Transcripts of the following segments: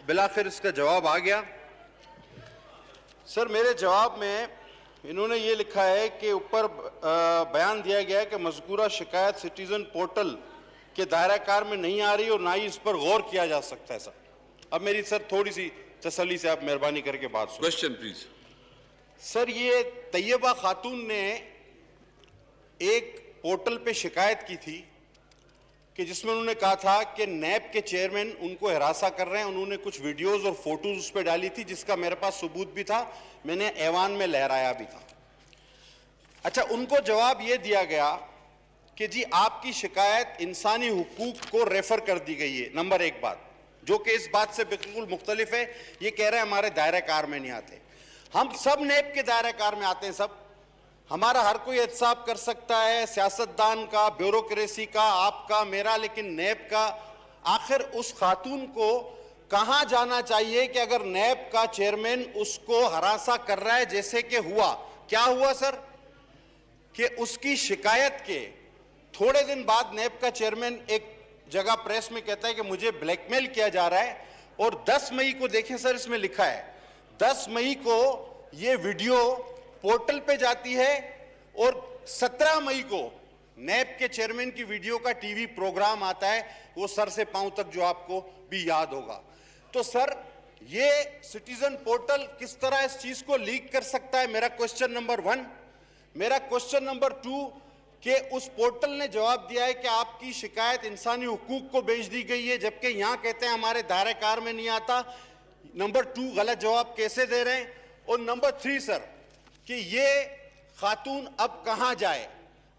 बिलाखिर इसका जवाब आ गया। सर, मेरे जवाब में इन्होंने ये लिखा है कि ऊपर बयान दिया गया है कि मज़कूरा शिकायत सिटीज़न पोर्टल के दायरा कार में नहीं आ रही और ना ही इस पर गौर किया जा सकता है। सर, अब मेरी सर थोड़ी सी तसल्ली से आप मेहरबानी करके बात सुनो। Question please. सर, ये तैयबा खातून ने एक पोर्टल पे शिकायत की थी कि जिसमें उन्होंने कहा था कि नैब के चेयरमैन उनको हरासा कर रहे हैं। उन्होंने कुछ वीडियोस और फोटोज उस पर डाली थी जिसका मेरे पास सबूत भी था, मैंने ऐवान में लहराया भी था। अच्छा, उनको जवाब यह दिया गया कि जी आपकी शिकायत इंसानी हुकूक को रेफर कर दी गई है। नंबर एक बात, जो कि इस बात से बिल्कुल मुख्तलिफ है। ये कह रहे हैं हमारे दायरा कार में नहीं आते। हम सब नैब के दायरा कार में आते हैं। सब हमारा हर कोई एहतसाब कर सकता है, सियासतदान का, ब्यूरोक्रेसी का, आपका, मेरा, लेकिन नैब का। आखिर उस खातून को कहां जाना चाहिए कि अगर नैब का चेयरमैन उसको हरासा कर रहा है, जैसे कि हुआ। क्या हुआ सर कि उसकी शिकायत के थोड़े दिन बाद नैब का चेयरमैन एक जगह प्रेस में कहता है कि मुझे ब्लैकमेल किया जा रहा है। और 10 मई को देखें सर, इसमें लिखा है 10 मई को यह वीडियो पोर्टल पे जाती है और 17 मई को नैब के चेयरमैन की वीडियो का टीवी प्रोग्राम आता है, वो सर से पांव तक, जो आपको भी याद होगा। तो सर, ये सिटीजन पोर्टल किस तरह इस चीज को लीक कर सकता है? मेरा क्वेश्चन नंबर 1। मेरा क्वेश्चन नंबर 2 कि उस पोर्टल ने जवाब दिया है कि आपकी शिकायत इंसानी हुकूक को भेज दी गई है, जबकि यहां कहते हैं हमारे दायरे कार में नहीं आता। नंबर 2 गलत जवाब कैसे दे रहे हैं? और नंबर 3 सर, कि ये खातून अब कहां जाए?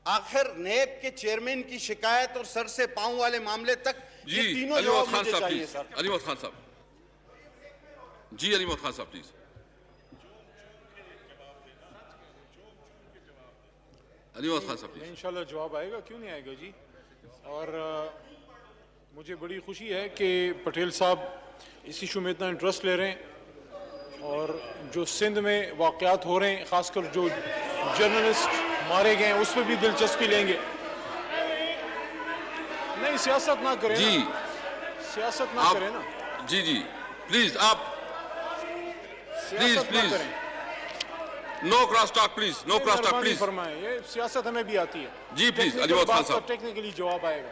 आखिर नैब के चेयरमैन की शिकायत और सर से पांव वाले मामले तक, ये तीनों जवाब मुझे चाहिए सर। अलीमत खान साहब जी, अलीमत खान साहब प्लीज। अलीमत खान साहब प्लीज। इंशाल्लाह जवाब आएगा, क्यों नहीं आएगा जी। और मुझे बड़ी खुशी है कि पटेल साहब इस इशू में इतना इंटरेस्ट ले रहे हैं और जो सिंध में वाक़यात हो रहे हैं, ख़ासकर जो जर्नलिस्ट मारे गए हैं, उस पर भी दिलचस्पी लेंगे। नहीं, सियासत ना करें जी, सियासत ना करें ना जी जी प्लीज, आप please no cross talk please, no cross talk please फरमाएं। ये सियासत हमें भी आती है जी, प्लीज। अलीमत खान साहब टेक्निकली जवाब आएगा।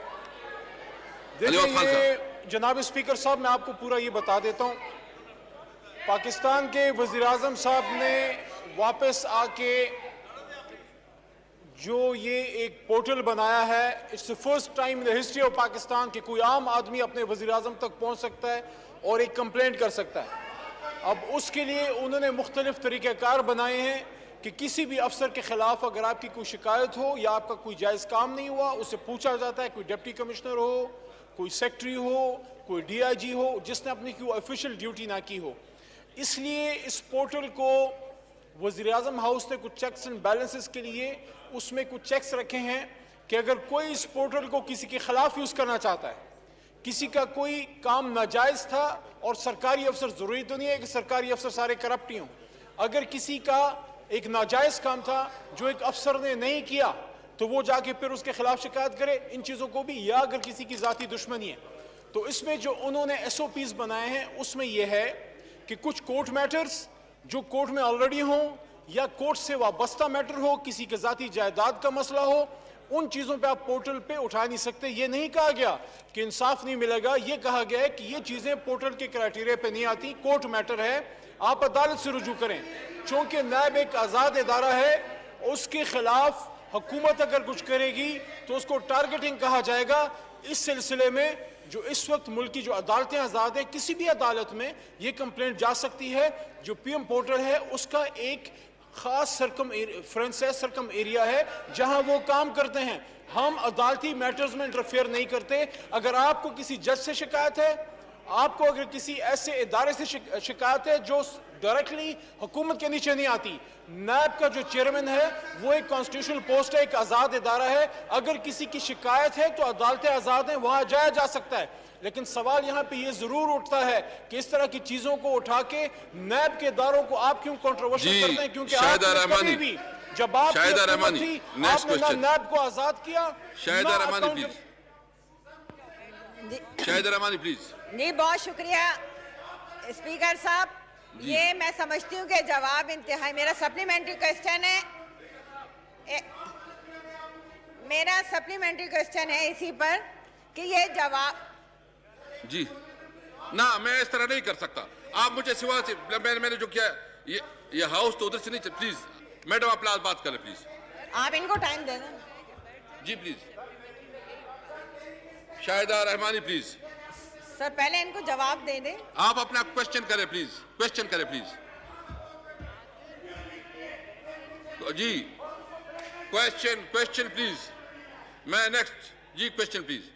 देखिए जनाब स्पीकर साहब, मैं आपको पूरा ये बता देता हूँ। पाकिस्तान के वज़ीर-ए-आज़म साहब ने वापस आके जो ये एक पोर्टल बनाया है, it's the first time in the history of Pakistan कि कोई आम आदमी अपने वज़ीर-ए-आज़म तक पहुंच सकता है और एक कंप्लेंट कर सकता है। अब उसके लिए उन्होंने मुख्तलिफ तरीक़ेकार बनाए हैं कि किसी भी अफसर के खिलाफ अगर आपकी कोई शिकायत हो या आपका कोई जायज़ काम नहीं हुआ, उससे पूछा जाता है। कोई डिप्टी कमिश्नर हो, कोई सेक्रेटरी हो, कोई DIG हो, जिसने अपनी कोई ऑफिशियल ड्यूटी ना की हो। इसलिए इस पोर्टल को वज़ीर-ए-आज़म हाउस ने कुछ चेक्स एंड बैलेंसेस के लिए उसमें कुछ चेक्स रखे हैं कि अगर कोई इस पोर्टल को किसी के खिलाफ यूज़ करना चाहता है, किसी का कोई काम नाजायज़ था, और सरकारी अफसर, ज़रूरी तो नहीं है कि सरकारी अफसर सारे करप्ट ही हों, अगर किसी का एक नाजायज़ काम था जो एक अफसर ने नहीं किया, तो वो जाके फिर उसके खिलाफ शिकायत करे, इन चीज़ों को भी। या अगर किसी की ज़ाती दुश्मनी है, तो इसमें जो उन्होंने SOPs बनाए हैं उसमें यह है कि कुछ कोर्ट मैटर्स जो कोर्ट में ऑलरेडी हों या कोर्ट से वाबस्ता मैटर हो, किसी के ज़ाती जायदाद का मसला हो, उन चीज़ों पे आप पोर्टल पे उठा नहीं सकते। ये नहीं कहा गया कि इंसाफ नहीं मिलेगा, ये कहा गया है कि ये चीज़ें पोर्टल के क्राइटेरिया पे नहीं आती, कोर्ट मैटर है, आप अदालत से रुजू करें। चूँकि नैब एक आज़ाद इदारा है, उसके खिलाफ हुकूमत अगर कुछ करेगी तो उसको टारगेटिंग कहा जाएगा। इस सिलसिले में जो इस वक्त मुल्क की जो अदालतें आज़ाद हैं, किसी भी अदालत में ये कंप्लेंट जा सकती है। जो PM पोर्टल है उसका एक खास सरकम एरिया है जहां वो काम करते हैं। हम अदालती मैटर्स में इंटरफेयर नहीं करते। अगर आपको किसी जज से शिकायत है, आपको अगर किसी ऐसे इदारे से शिकायत है जो डायरेक्टली हुकूमत के नीचे नहीं आती, नैब का जो चेयरमैन है वो एक कॉन्स्टिट्यूशनल पोस्ट है, एक आज़ाद इदारा है। अगर किसी की शिकायत है तो अदालतें आज़ाद हैं, वहां जाया जा सकता है। लेकिन सवाल यहाँ पे ये जरूर उठता है कि इस तरह की चीजों को उठा के नैब के इदारों को आप क्यों कंट्रोवर्शियल करते हैं? क्योंकि आपने भी जब आपने ना नैब को आजाद किया। Shahida Rahmani please, Shahida Rahmani please. नहीं, बहुत शुक्रिया। स्पीकर साहब, ये मैं समझती हूँ कि जवाब इंतहाई, मेरा सप्लीमेंट्री क्वेश्चन है, मेरा सप्लीमेंट्री क्वेश्चन है इसी पर कि ये जवाब जी ना, मैं इस तरह नहीं कर सकता। आप मुझे सिवा से मैंने जो किया, ये हाउस तो उधर से नहीं, प्लीज मैडम आप बात करें प्लीज। आप इनको टाइम दे दें। जी please, Shahida Rahmani please. Sir पहले इनको जवाब दे दें। आप अपना क्वेश्चन करें प्लीज, क्वेश्चन करें प्लीज। जी क्वेश्चन प्लीज। मैं नेक्स्ट जी, क्वेश्चन प्लीज।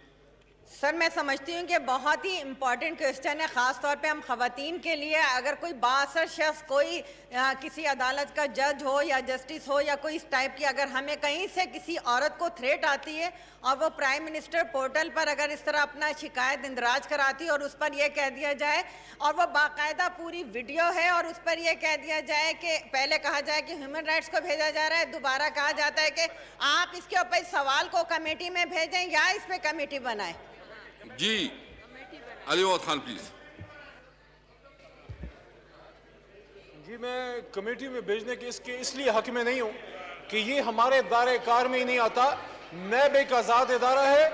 सर मैं समझती हूँ कि बहुत ही इम्पोर्टेंट क्वेश्चन है, ख़ास तौर पे हम ख़वातीन के लिए। अगर कोई बाअसर शख्स, कोई किसी अदालत का जज हो या जस्टिस हो या कोई इस टाइप की, अगर हमें कहीं से किसी औरत को थ्रेट आती है और वो प्राइम मिनिस्टर पोर्टल पर अगर इस तरह अपना शिकायत इंदराज कराती है और उस पर यह कह दिया जाए, और वो बाकायदा पूरी वीडियो है और उस पर यह कह दिया जाए कि पहले कहा जाए कि ह्यूमन राइट्स को भेजा जा रहा है, दोबारा कहा जाता है कि आप इसके ऊपर इस सवाल को कमेटी में भेजें या इस पर कमेटी बनाएं। जी अलीवत खान प्लीज। जी मैं कमेटी में भेजने के इसलिए हक में नहीं हूं कि ये हमारे दायरे कार में ही नहीं आता। नैब एक आज़ाद इदारा है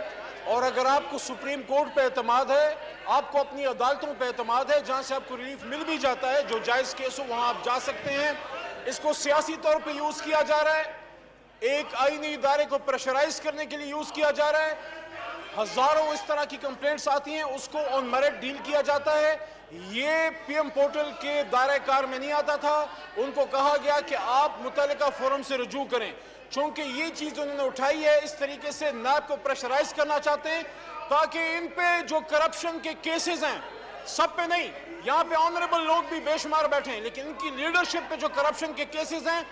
और अगर आपको सुप्रीम कोर्ट पे एतमाद है, आपको अपनी अदालतों पे एतमाद है, जहां से आपको रिलीफ मिल भी जाता है, जो जायज़ केस हो वहां आप जा सकते हैं। इसको सियासी तौर पे यूज़ किया जा रहा है, एक आईनी इदारे को प्रेशराइज करने के लिए यूज़ किया जा रहा है। हजारों इस तरह की कंप्लेंट्स आती हैं, उसको ऑन मेरिट डील किया जाता है। ये पीएम पोर्टल के दायरे कार में नहीं आता था। उनको कहा गया कि आप मुतल्लिका फोरम से रुजू करें। चूंकि ये चीज उन्होंने उठाई है, इस तरीके से नैब को प्रेशराइज करना चाहते हैं ताकि इन पे जो करप्शन के केसेस हैं, सब पे नहीं, यहाँ पे ऑनरेबल लोग भी बेशुमार बैठे हैं, लेकिन इनकी लीडरशिप पे जो करप्शन के केसेस हैं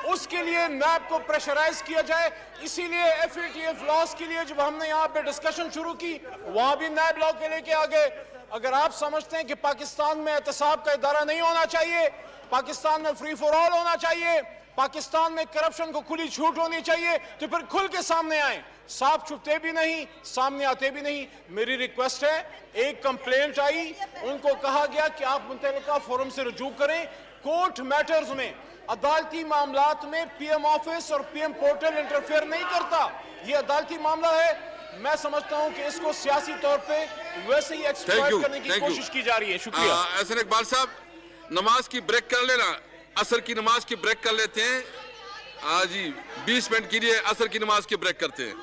उसके लिए नैब को प्रेशराइज किया जाए। इसीलिए FATF लॉस के लिए जब हमने यहाँ पे डिस्कशन शुरू की, वहां भी नैब लॉ के लेके आ गए। अगर आप समझते हैं कि पाकिस्तान में एहतसाब का इदारा नहीं होना चाहिए, पाकिस्तान में फ्री फॉर ऑल होना चाहिए, पाकिस्तान में करप्शन को खुली छूट होनी चाहिए, तो फिर खुल के सामने आए, साफ छुपते भी नहीं, सामने आते भी नहीं। मेरी रिक्वेस्ट है, एक कंप्लेंट आई, उनको कहा गया कि आप मुतल्लिका फोरम से रुजू करें। कोर्ट मैटर्स में, अदालती मामलात में पीएम ऑफिस और पीएम पोर्टल इंटरफेयर नहीं करता। ये अदालती मामला है। मैं समझता हूं कि इसको सियासी तौर पे वैसे ही एक्सप्लॉइट करने की कोशिश की जा रही है। शुक्रिया। एहसन इकबाल साहब, नमाज की ब्रेक कर लेना, असर की नमाज की ब्रेक कर लेते हैं। जी 20 मिनट के लिए असर की नमाज की ब्रेक करते हैं।